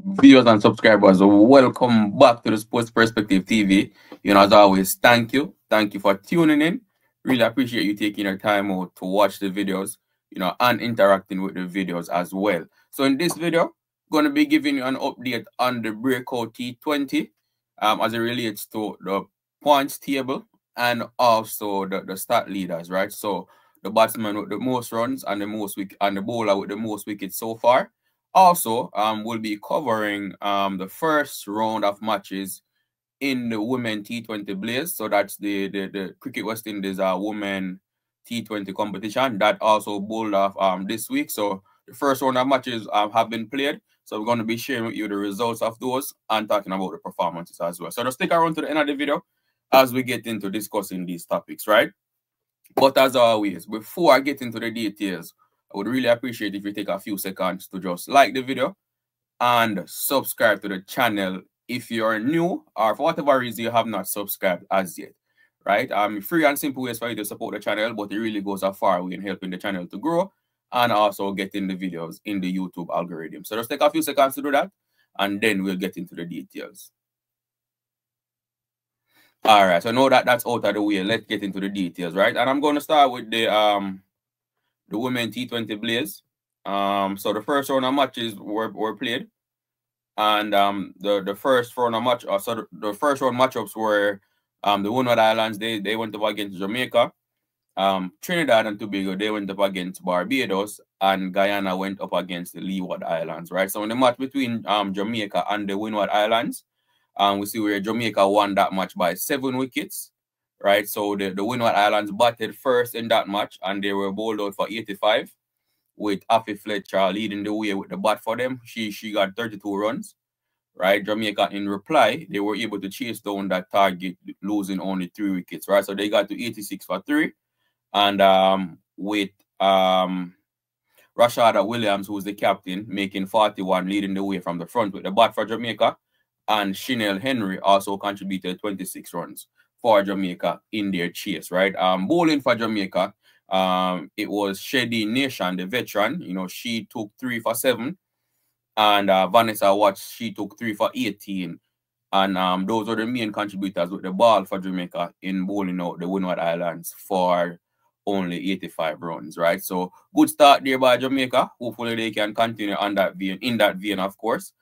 viewers and subscribers, welcome back to the Sports Perspective TV. As always, thank you. Thank you for tuning in. Really appreciate you taking your time out to watch the videos, and interacting with the videos as well. So in this video, going to be giving you an update on the BreakOut T20 as it relates to the points table and also the stat leaders, right? So the batsman with the most runs and the bowler with the most wickets so far. Also, we'll be covering the first round of matches in the Women T20 Blaze. So that's the Cricket West Indies Women T20 competition that also bowled off this week. So the first round of matches have been played. So we're going to be sharing with you the results of those and talking about the performances as well. So just stick around to the end of the video as we get into discussing these topics, right? But as always, before I get into the details, I would really appreciate if you take a few seconds to just like the video and subscribe to the channel if you're new or for whatever reason you have not subscribed as yet, right? Free and simple ways for you to support the channel, but it really goes a far way in helping the channel to grow and also getting the videos in the YouTube algorithm. So just take a few seconds to do that, and then we'll get into the details. All right, so now that that's out of the way, let's get into the details, right? And I'm going to start with the Women T20 Blaze. So the first round of matches were played, and the first round of match, so the first round matchups were the Windward Islands. They went up against Jamaica. Trinidad and Tobago, they went up against Barbados, and Guyana went up against the Leeward Islands, right? So in the match between Jamaica and the Windward Islands, we see where Jamaica won that match by 7 wickets, right? So the Windward Islands batted first in that match, and they were bowled out for 85, with Afi Fletcher leading the way with the bat for them. She got 32 runs, right? Jamaica, in reply, they were able to chase down that target, losing only 3 wickets, right? So they got to 86 for 3, and with Rashada Williams, who's the captain, making 41, leading the way from the front with the bat for Jamaica. And Chanel Henry also contributed 26 runs for Jamaica in their chase, right? Bowling for Jamaica, it was Shedi Nation, the veteran. She took 3 for 7. And Vanessa Watts, she took 3 for 18. And those are the main contributors with the ball for Jamaica in bowling out the Windward Islands for only 85 runs, right? So good start there by Jamaica. Hopefully they can continue on that vein, of course.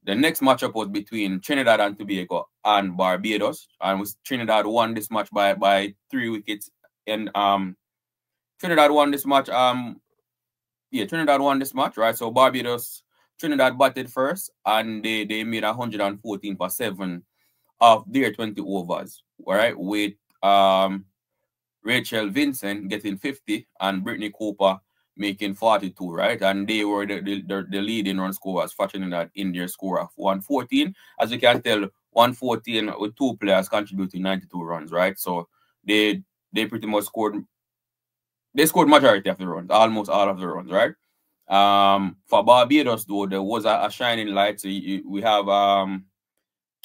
The next matchup was between Trinidad and Tobago and Barbados, and Trinidad won this match by 3 wickets. And Trinidad won this match. Trinidad won this match, right? So Trinidad batted first, and they made 114 for 7 of their 20 overs, right? With Rachel Vincent getting 50 and Brittany Cooper making 42, right? And they were the leading run scorers for Trinidad in their score of 114. As you can tell, 114 with 2 players contributing 92 runs, right? So they pretty much scored. They scored majority of the runs, almost all of the runs, right? For Barbados, though, there was a shining light. So we have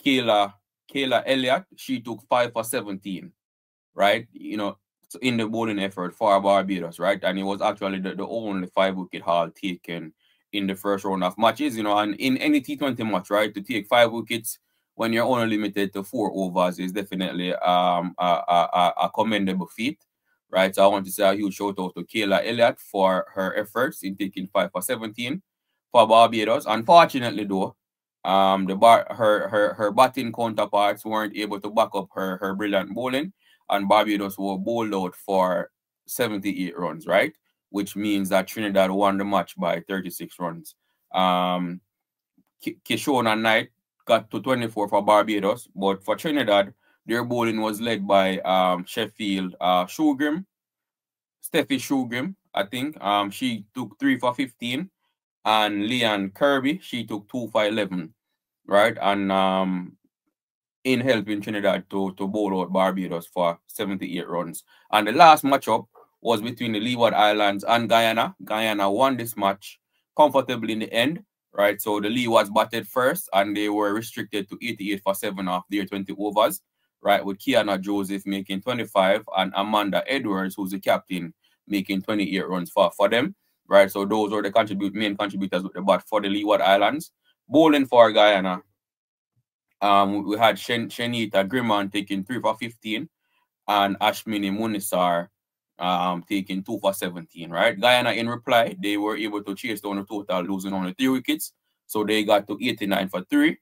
Kayla Elliott. She took 5 for 17, right? In the bowling effort for Barbados, right? And it was actually the only 5-wicket haul taken in the first round of matches, and in any T20 match, right, to take 5 wickets when you're only limited to 4 overs is definitely a commendable feat, right? So I want to say a huge shout out to Kayla Elliott for her efforts in taking 5 for 17 for Barbados. Unfortunately, though, her batting counterparts weren't able to back up her brilliant bowling, and Barbados were bowled out for 78 runs, right? Which means that Trinidad won the match by 36 runs. Kishona Knight got to 24 for Barbados, but for Trinidad, their bowling was led by Steffi Shugrim, I think. She took 3 for 15, and Leanne Kirby, she took 2 for 11, right? And in helping Trinidad to bowl out Barbados for 78 runs. And the last matchup was between the Leeward Islands and Guyana. Guyana won this match comfortably in the end, right? So the Leewards batted first, and they were restricted to 88 for 7 of their 20 overs, right? With Kiana Joseph making 25 and Amanda Edwards, who's the captain, making 28 runs for them. right? So those are the main contributors with the bat for the Leeward Islands. Bowling for Guyana, we had Shenita Grimman taking 3 for 15, and Ashmini Munisar taking 2 for 17, right? Guyana, in reply, they were able to chase down the total, losing only 3 wickets. So they got to 89 for 3,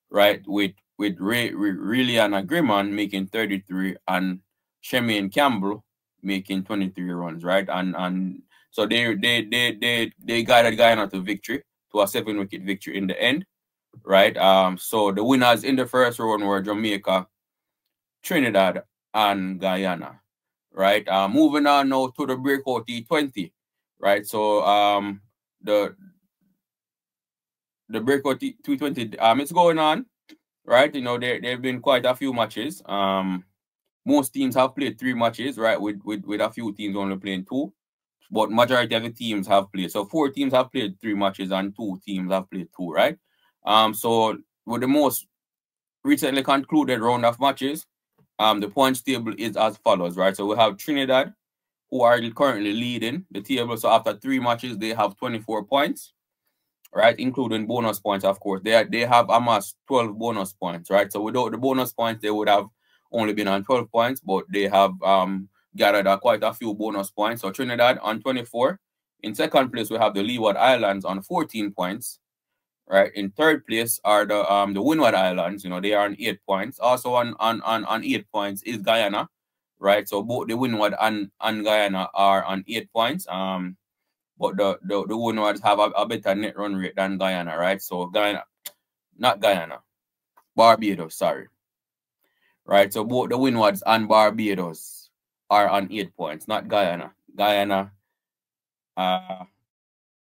right? With Reliana Grimman making 33 and Shemaine Campbell making 23 runs, right? And so they guided Guyana to victory, to a 7-wicket victory in the end, right? So the winners in the first round were Jamaica, Trinidad, and Guyana, right? Moving on now to the BreakOut T20, right? So the BreakOut T20, it's going on, right? You know, there have been quite a few matches. Most teams have played 3 matches, right? With a few teams only playing 2, but majority of the teams have played. So 4 teams have played 3 matches and 2 teams have played 2, right? So with the most recently concluded round of matches, the points table is as follows, right? So we have Trinidad, who are currently leading the table. So after 3 matches, they have 24 points, right? Including bonus points, of course. They have amassed 12 bonus points, right? So without the bonus points, they would have only been on 12 points, but they have gathered quite a few bonus points. So Trinidad on 24. In second place, we have the Leeward Islands on 14 points. Right, in third place are the Windward Islands. You know, they are on 8 points. Also on 8 points is Guyana, right? So both the Windward and Guyana are on 8 points. But the Windwards have a better net run rate than Guyana, right? So Barbados, sorry. Right, so both the Windwards and Barbados are on 8 points, not Guyana. Guyana,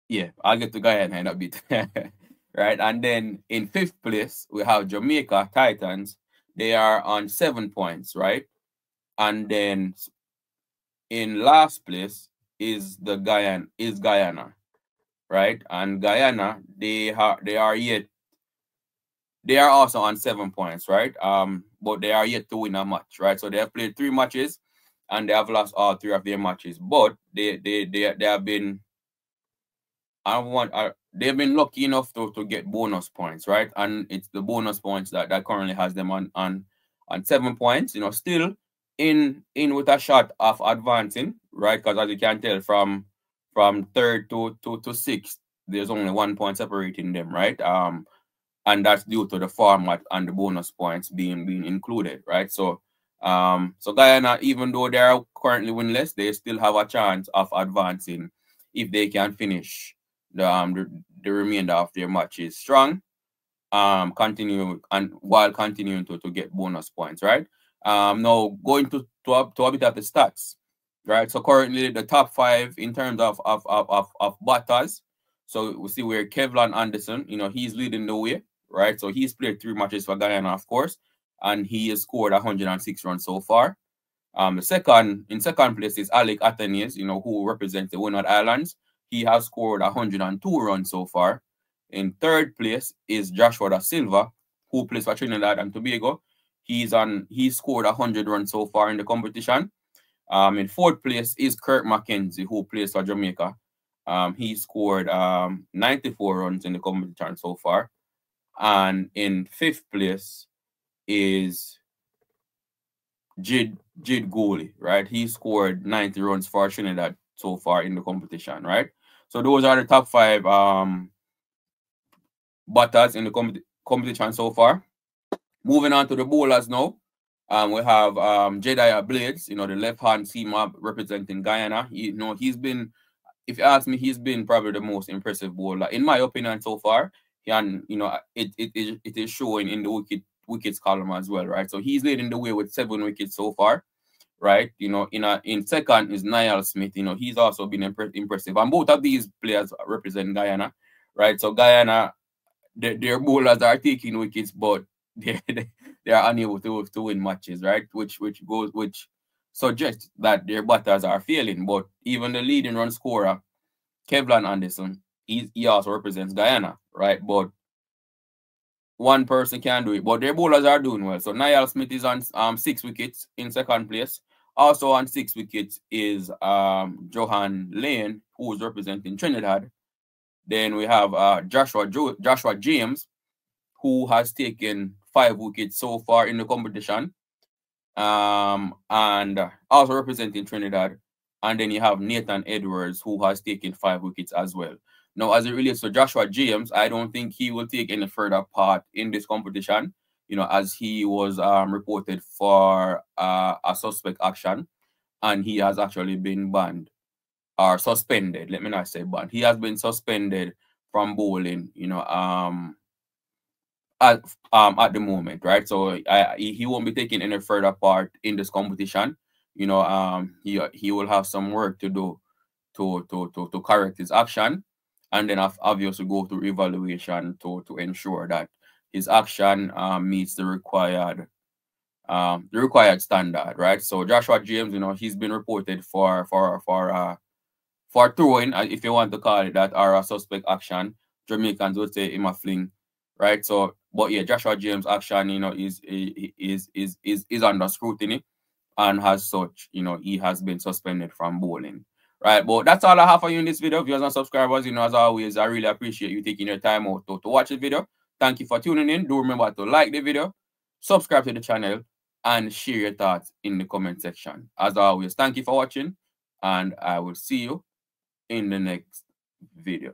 yeah, I'll get to Guyana in a bit. Right, and then in 5th place, we have Jamaica Titans. They are on 7 points, right? And then in last place is Guyana, right? And Guyana, they are also on 7 points, right? But they are yet to win a match, right? So they have played 3 matches and they have lost all 3 of their matches. But they have been they've been lucky enough to get bonus points, right? And it's the bonus points that currently has them on 7 points. You know, still in with a shot of advancing, right? Because as you can tell from 3rd to 6th, there's only 1 point separating them, right? And that's due to the format and the bonus points being included, right? So so Guyana, even though they are currently winless, they still have a chance of advancing if they can finish the remainder of their matches strong, while continuing to get bonus points, right? Now going to a bit of the stats, right? So currently the top 5 in terms of batters. So we see where Kevlan Anderson, you know, he's leading the way, right? So he's played 3 matches for Guyana, of course, and he has scored 106 runs so far. In second place is Alec Athanaze, you know, who represents the Windward Islands. He has scored 102 runs so far. In 3rd place is Joshua Dasilva, who plays for Trinidad and Tobago. He's scored 100 runs so far in the competition. In 4th place is Kirk McKenzie, who plays for Jamaica. He scored 94 runs in the competition so far. And in 5th place is Jid Gooley, right? He scored 90 runs for Trinidad so far in the competition, right? So those are the top 5 batters in the competition so far. Moving on to the bowlers now. We have Jedediah Blades, you know, the left-hand seamer representing Guyana. He's been, if you ask me, he's been probably the most impressive bowler, in my opinion, so far. And, you know, it is showing in the wickets column as well, right? So he's leading the way with 7 wickets so far, right? You know, in second is Niall Smith. You know, he's also been impressive. And both of these players represent Guyana, right? So Guyana, their bowlers are taking wickets, but they are unable to win matches, right? Which suggests that their batters are failing. But even the leading run scorer, Kevlan Anderson, he also represents Guyana, right? But one person can do it, but their bowlers are doing well. So Niall Smith is on 6 wickets in second place. Also on 6 wickets is Johan Lane, who is representing Trinidad. Then we have Joshua James, who has taken 5 wickets so far in the competition, and also representing Trinidad. And then you have Nathan Edwards, who has taken 5 wickets as well. Now, as it relates to Joshua James, I don't think he will take any further part in this competition, you know, as he was reported for a suspect action, and he has actually been banned or suspended. Let me not say banned. He has been suspended from bowling, you know, at the moment, right? So he won't be taking any further part in this competition. You know, he will have some work to do to correct his action, and then obviously go through evaluation to ensure that his action meets the required standard, right? So Joshua James, you know, he's been reported for throwing, if you want to call it that, or a suspect action. Jamaicans would say him a fling, right? So, but yeah, Joshua James' action, you know, is under scrutiny, and as such, you know, he has been suspended from bowling. Right, but that's all I have for you in this video. Viewers and subscribers, you know, as always, I really appreciate you taking your time out to watch the video. Thank you for tuning in. Do remember to like the video, subscribe to the channel, and share your thoughts in the comment section. As always, thank you for watching, and I will see you in the next video.